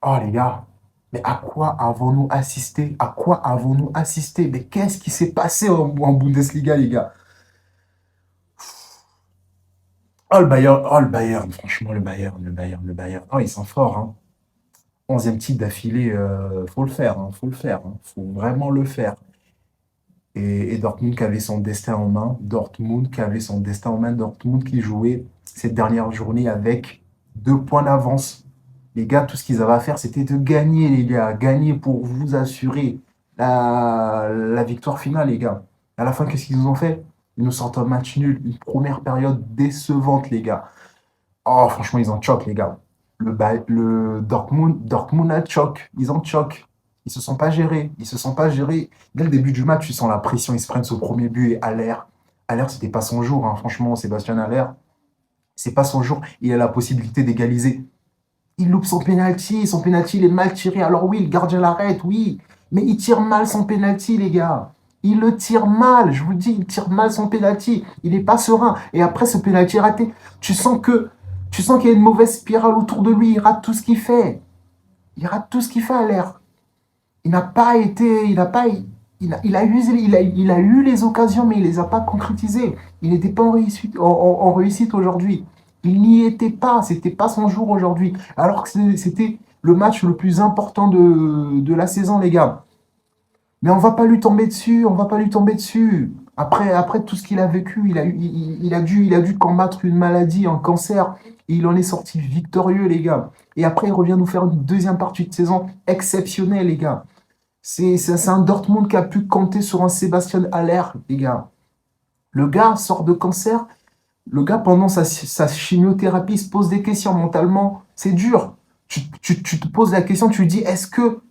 Oh les gars, mais à quoi avons-nous assisté? À quoi avons-nous assisté? Mais qu'est-ce qui s'est passé en Bundesliga, les gars? Oh le Bayern, franchement, le Bayern. Oh, ils sont forts, hein. 11e titre d'affilée, faut le faire, hein, faut le faire, hein, faut vraiment le faire. Et Dortmund qui avait son destin en main, Dortmund qui avait son destin en main, Dortmund qui jouait cette dernière journée avec 2 points d'avance. Les gars, tout ce qu'ils avaient à faire, c'était de gagner, les gars. Gagner pour vous assurer la victoire finale, les gars. À la fin, qu'est-ce qu'ils nous ont fait? Ils nous sortent un match nul, une première période décevante, les gars. Oh, franchement, ils en choquent, les gars. Le Dortmund a choc. Ils en choquent. Ils se sont pas gérés. Ils se sont pas gérés. Dès le début du match, tu sens la pression. Ils se prennent ce premier but et Haller, c'était pas son jour, hein. Franchement, Sébastien Haller, c'est pas son jour. Il a la possibilité d'égaliser. Il loupe son penalty. Son penalty, il est mal tiré. Alors oui, le gardien l'arrête, oui. Mais il tire mal son penalty, les gars. Il le tire mal. Je vous le dis, il tire mal son penalty. Il est pas serein. Et après ce penalty raté, tu sens que tu sens qu'il y a une mauvaise spirale autour de lui. Il rate tout ce qu'il fait. Il rate tout ce qu'il fait à l'air. Il n'a pas été. Il n'a pas. Il a eu les occasions, mais il ne les a pas concrétisées. Il n'était pas en réussite aujourd'hui. Il n'y était pas. C'était pas son jour aujourd'hui. Alors que c'était le match le plus important de la saison, les gars. Mais on va pas lui tomber dessus, on va pas lui tomber dessus. Après tout ce qu'il a vécu, il a dû combattre une maladie, un cancer, et il en est sorti victorieux, les gars. Et après, il revient nous faire une deuxième partie de saison exceptionnelle, les gars. C'est un Dortmund qui a pu compter sur un Sébastien Haller, les gars. Le gars sort de cancer, le gars, pendant sa chimiothérapie, se pose des questions mentalement. C'est dur. Tu te poses la question, tu te dis, est-ce que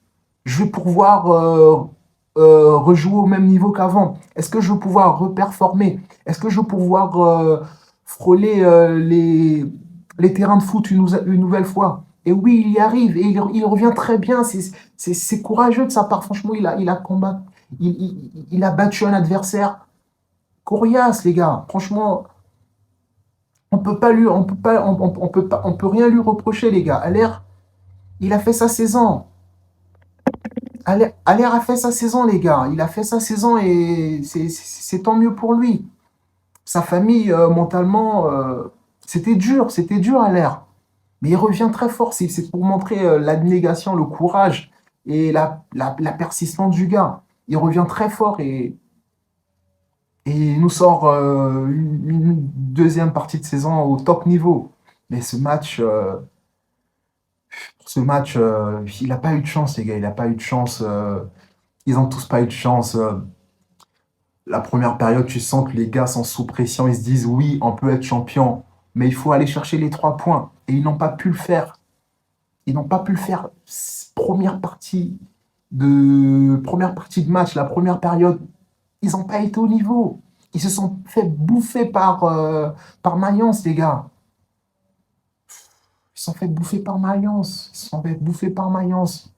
je vais pouvoir rejouer au même niveau qu'avant? Est-ce que je vais pouvoir reperformer? Est-ce que je vais pouvoir frôler les terrains de foot une nouvelle fois? Et oui, il y arrive et il revient très bien. C'est courageux de sa part. Franchement, il a combattu. Il a battu un adversaire coriace, les gars. Franchement, on peut pas lui, on peut pas, on peut pas, on peut rien lui reprocher, les gars. Allaire, il a fait sa saison. Allaire a fait sa saison, les gars. Il a fait sa saison et c'est tant mieux pour lui. Sa famille, mentalement, c'était dur à l'air. Mais il revient très fort. C'est pour montrer l'abnégation, le courage et la persistance du gars. Il revient très fort et il nous sort une deuxième partie de saison au top niveau. Mais il n'a pas eu de chance, les gars. Il n'a pas eu de chance. Ils n'ont tous pas eu de chance. La première période, tu sens que les gars sont sous pression. Ils se disent, oui, on peut être champion, mais il faut aller chercher les 3 points. Et ils n'ont pas pu le faire. Ils n'ont pas pu le faire. Première partie de match, la première période, ils n'ont pas été au niveau. Ils se sont fait bouffer par Mayence, les gars. Ils se sont fait bouffer par Mayence. Ils se sont fait bouffer par Mayence.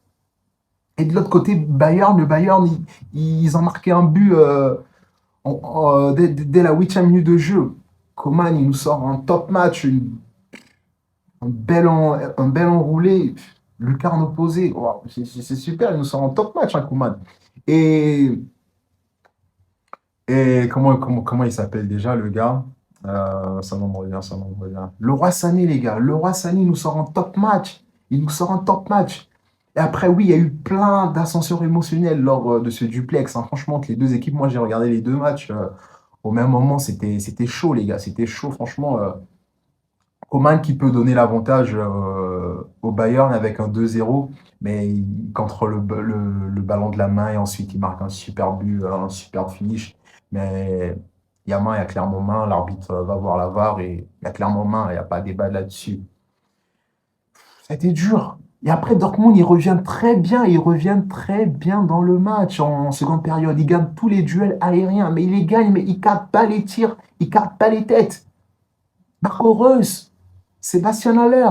Et de l'autre côté, Bayern, le Bayern, ils ont marqué un but dès la 8e minute de jeu. Coman, il nous sort un top match, un bel enroulé. Lucarne opposé. Wow, c'est super, il nous sort un top match, hein, Coman. Et, et comment il s'appelle déjà, le gars? Ça m'en revient, ça m'en revient. Le Roi Sané, les gars. Le Roi Sané nous sort un top match. Il nous sort un top match. Et après, oui, il y a eu plein d'ascensions émotionnelles lors de ce duplex, hein. Franchement, que les deux équipes, moi, j'ai regardé les deux matchs. Au même moment, c'était chaud, les gars. C'était chaud, franchement. Coman qui peut donner l'avantage au Bayern avec un 2-0, mais il contrôle le ballon de la main et ensuite il marque un super but, un super finish. Mais il y a main, il y a clairement main. L'arbitre va voir la VAR et il y a clairement main. Il n'y a pas de débat là-dessus. Ça a été dur. Et après, Dortmund, il revient très bien. Il revient très bien dans le match en seconde période. Il gagne tous les duels aériens. Mais il les gagne, mais il ne capte pas les tirs. Il ne capte pas les têtes. Marco Reus, Sébastien Haller,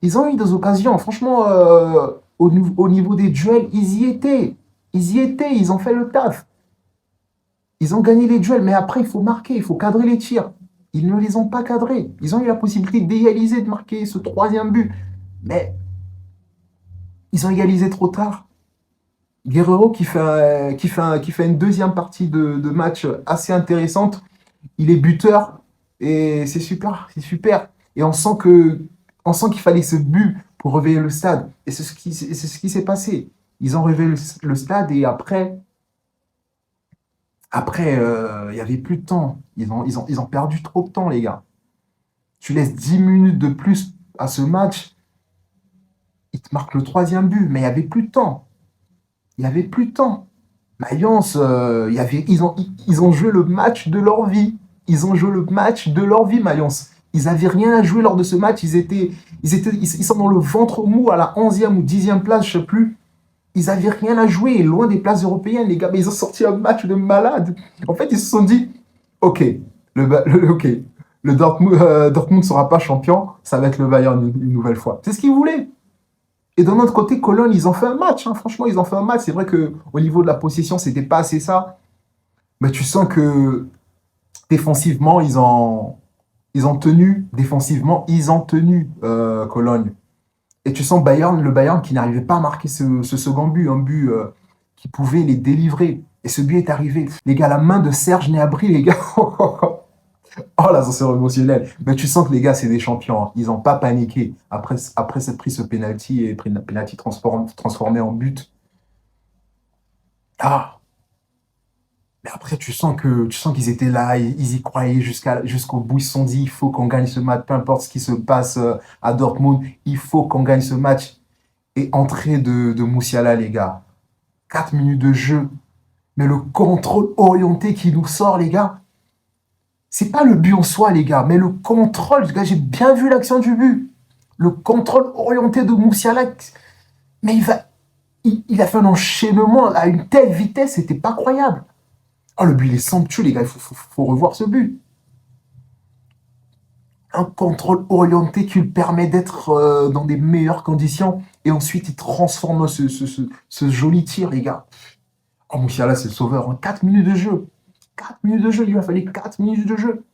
ils ont eu des occasions. Franchement, au niveau des duels, ils y étaient. Ils y étaient. Ils ont fait le taf. Ils ont gagné les duels. Mais après, il faut marquer. Il faut cadrer les tirs. Ils ne les ont pas cadrés. Ils ont eu la possibilité d'égaliser, de marquer ce troisième but. Mais Ils ont égalisé trop tard. Guerrero qui fait une deuxième partie de match assez intéressante. Il est buteur et c'est super, c'est super. Et on sent qu'il fallait ce but pour réveiller le stade. Et c'est ce qui s'est passé. Ils ont réveillé le stade et après, il n'y avait plus de temps. Ils ont perdu trop de temps, les gars. Tu laisses 10 minutes de plus à ce match, ils te marquent le troisième but, mais il n'y avait plus de temps. Il n'y avait plus de temps. Mayence, ils ont joué le match de leur vie. Ils ont joué le match de leur vie, Mayence. Ils n'avaient rien à jouer lors de ce match. Ils sont dans le ventre mou à la 11e ou 10e place, je ne sais plus. Ils n'avaient rien à jouer, loin des places européennes, les gars. Mais ils ont sorti un match de malade. En fait, ils se sont dit, OK, OK, Dortmund ne sera pas champion, ça va être le Bayern une nouvelle fois. C'est ce qu'ils voulaient. Et d'un autre côté, Cologne, ils ont fait un match, hein. Franchement, ils ont fait un match. C'est vrai qu'au niveau de la possession, c'était pas assez ça. Mais tu sens que défensivement, ils ont tenu. Défensivement, ils ont tenu Cologne. Et tu sens le Bayern qui n'arrivait pas à marquer ce second but, un but qui pouvait les délivrer. Et ce but est arrivé. Les gars, la main de Serge Gnabry, les gars. Oh, l'ascenseur émotionnel. Mais tu sens que les gars, c'est des champions, hein. Ils n'ont pas paniqué. Après s'être pris ce penalty et pris le penalty transformé en but. Ah, mais après, tu sens qu'ils étaient là, ils y croyaient jusqu'au bout. Ils se sont dit, il faut qu'on gagne ce match, peu importe ce qui se passe à Dortmund, il faut qu'on gagne ce match. Et entrée de Moussiala, les gars. 4 minutes de jeu. Mais le contrôle orienté qui nous sort, les gars. C'est pas le but en soi, les gars, mais le contrôle. Les gars, j'ai bien vu l'action du but. Le contrôle orienté de Moussiala. Mais il a fait un enchaînement à une telle vitesse, c'était pas croyable. Oh, le but, il est somptueux, les gars. Faut revoir ce but. Un contrôle orienté qui lui permet d'être dans des meilleures conditions. Et ensuite, il transforme ce joli tir, les gars. Oh, Moussiala, c'est le sauveur. Hein. 4 minutes de jeu. 4 minutes de jeu, il lui a fallu 4 minutes de jeu.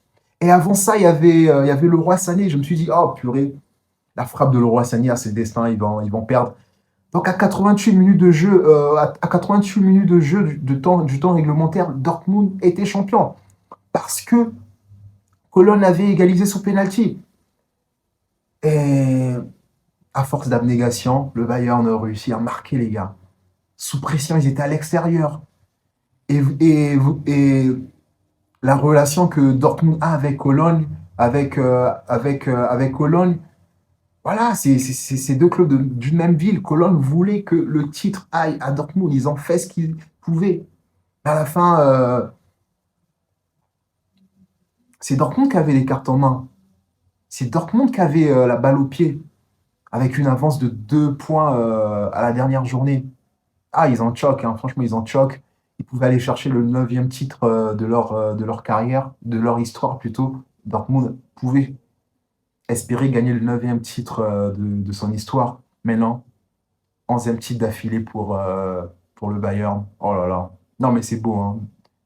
Et avant ça, il y avait le roi Sané. Je me suis dit, oh purée, la frappe de Leroy Sané à ses destins, ils vont perdre. Donc à 88 minutes de jeu, à 88 minutes de jeu du temps réglementaire, Dortmund était champion. Parce que Cologne avait égalisé sous penalty. Et à force d'abnégation, le Bayern a réussi à marquer, les gars. Sous pression, ils étaient à l'extérieur. Et la relation que Dortmund a avec Cologne, avec Cologne, voilà, c'est deux clubs d'une même ville. Cologne voulait que le titre aille à Dortmund. Ils ont fait ce qu'ils pouvaient. À la fin, c'est Dortmund qui avait les cartes en main. C'est Dortmund qui avait la balle au pied, avec une avance de 2 points à la dernière journée. Ah, ils en choquent, hein. Franchement, ils en choquent. Ils pouvaient aller chercher le neuvième titre de leur carrière, de leur histoire plutôt. Dortmund pouvait espérer gagner le neuvième titre de son histoire. Mais non, 11e titre d'affilée pour le Bayern. Oh là là. Non, mais c'est beau, hein.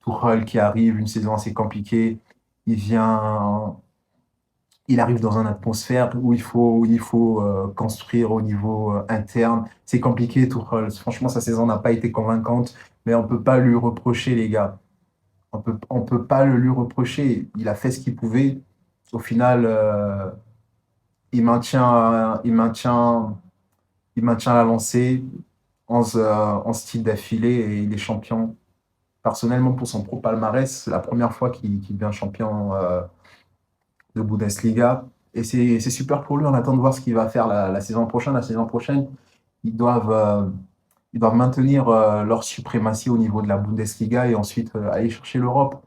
Tuchel qui arrive, une saison assez compliquée. Il vient, il arrive dans une atmosphère où il faut construire au niveau interne. C'est compliqué, Tuchel. Franchement, sa saison n'a pas été convaincante, mais on ne peut pas lui reprocher, les gars. On peut pas le lui reprocher. Il a fait ce qu'il pouvait. Au final, il maintient, il maintient, il maintient la lancée, 11 titres d'affilée et il est champion. Personnellement, pour son pro palmarès, c'est la première fois qu'il devient champion de Bundesliga. Et c'est super pour lui. On attend de voir ce qu'il va faire la saison prochaine. La saison prochaine, ils doivent, euh, ils doivent maintenir leur suprématie au niveau de la Bundesliga et ensuite aller chercher l'Europe.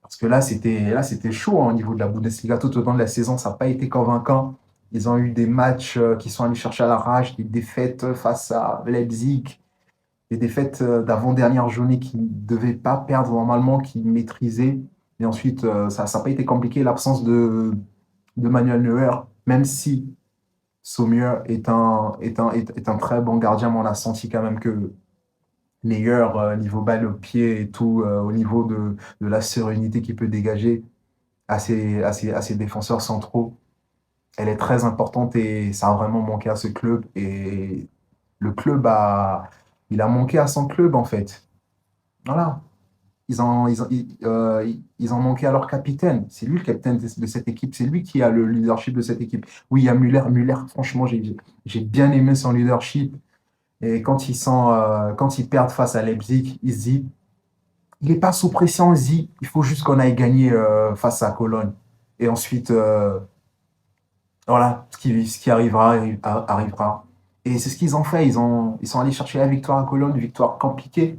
Parce que là, c'était chaud, hein, au niveau de la Bundesliga. Tout au long de la saison, ça n'a pas été convaincant. Ils ont eu des matchs qui sont allés chercher à l'arrache, des défaites face à Leipzig, des défaites d'avant-dernière journée qu'ils ne devaient pas perdre normalement, qu'ils maîtrisaient. Et ensuite, ça n'a pas été compliqué. L'absence de Manuel Neuer, même si Sommer est un très bon gardien, mais on a senti quand même que Neuer, niveau balle au pied et tout, au niveau de la sérénité qu'il peut dégager à ses défenseurs centraux, elle est très importante et ça a vraiment manqué à ce club. Et Le club il a manqué à son club, en fait. Voilà. Ils ont manqué à leur capitaine. C'est lui le capitaine de cette équipe. C'est lui qui a le leadership de cette équipe. Oui, il y a Müller. Müller, franchement, j'ai bien aimé son leadership. Et quand ils perdent face à Leipzig, il se dit, il n'est pas sous pression, il se dit, il faut juste qu'on aille gagner face à Cologne. Et ensuite, voilà, ce qui arrivera, arrivera. Et c'est ce qu'ils ont fait. Ils sont allés chercher la victoire à Cologne, une victoire compliquée.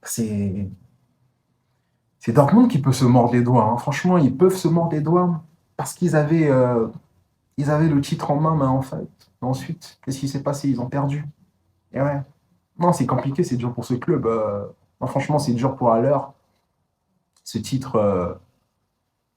C'est c'est Dortmund qui peut se mordre les doigts, hein. Franchement, ils peuvent se mordre les doigts parce ils avaient le titre en main, mais en fait. Ensuite, qu'est-ce qui s'est passé? Ils ont perdu. Et ouais. Non, c'est compliqué, c'est dur pour ce club. Non, franchement, c'est dur pour Haller. Ce titre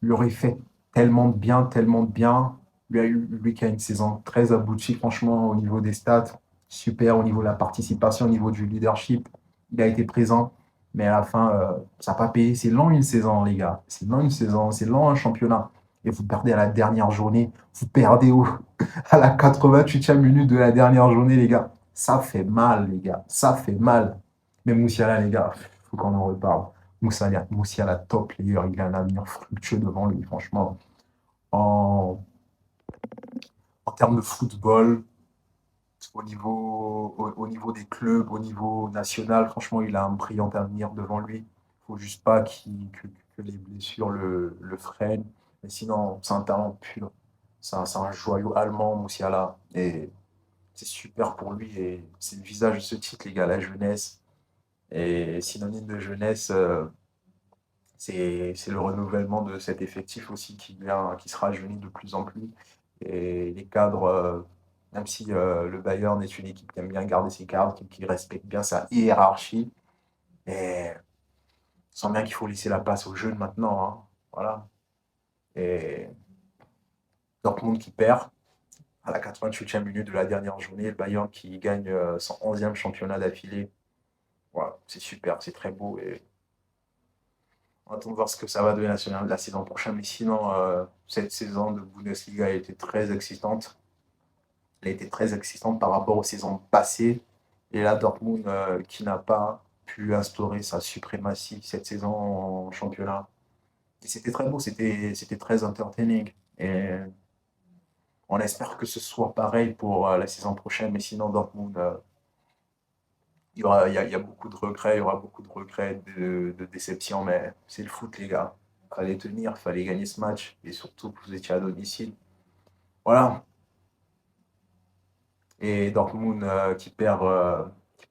lui aurait fait tellement de bien, tellement de bien. Lui qui a une saison très aboutie, franchement, au niveau des stats, super, au niveau de la participation, au niveau du leadership. Il a été présent, mais à la fin, ça n'a pas payé. C'est long une saison, les gars. C'est long une saison, c'est long un championnat. Et vous perdez à la dernière journée, vous perdez à la 88e minute de la dernière journée, les gars. Ça fait mal, les gars. Ça fait mal. Mais Moussiala, les gars, il faut qu'on en reparle. Moussiala top, les gars. Il a un avenir fructueux devant lui, franchement. En, en termes de football, au niveau des clubs, au niveau national, franchement, il a un brillant avenir devant lui. Il ne faut juste pas que les blessures le freinent. Mais sinon, c'est un talent pur. C'est un joyau allemand, Moussiala. Et c'est super pour lui. Et c'est le visage de ce titre, les gars, la jeunesse. Et synonyme de jeunesse, c'est le renouvellement de cet effectif aussi qui se rajeunit de plus en plus. Et les cadres, même si le Bayern est une équipe qui aime bien garder ses cadres, qui respecte bien sa hiérarchie, et on sent bien qu'il faut laisser la place aux jeunes maintenant, hein. Voilà. Et Dortmund qui perd à la 88e minute de la dernière journée, le Bayern qui gagne son 11e championnat d'affilée. Voilà, c'est super, c'est très beau. Et on attend de voir ce que ça va donner la saison prochaine. Mais sinon, cette saison de Bundesliga a été très excitante. Elle a été très excitante par rapport aux saisons passées. Et là, Dortmund qui n'a pas pu instaurer sa suprématie cette saison en championnat. Et c'était très beau, c'était très entertaining. Et on espère que ce soit pareil pour la saison prochaine. Mais sinon, Dortmund, il y a beaucoup de regrets, il y aura beaucoup de regrets, de déception, mais c'est le foot, les gars. Fallait tenir, fallait gagner ce match, et surtout que vous étiez à domicile. Voilà. Et Dortmund qui perd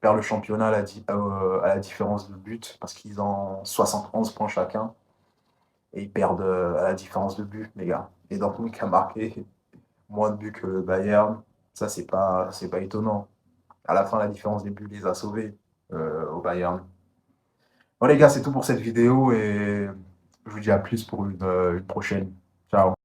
le championnat à la différence de but, parce qu'ils ont 71 points chacun, et ils perdent à la différence de but, les gars. Et Dortmund qui a marqué moins de buts que le Bayern, ça, c'est pas étonnant. À la fin, la différence des buts les a sauvés au Bayern. Bon les gars, c'est tout pour cette vidéo et je vous dis à plus pour une prochaine. Ciao.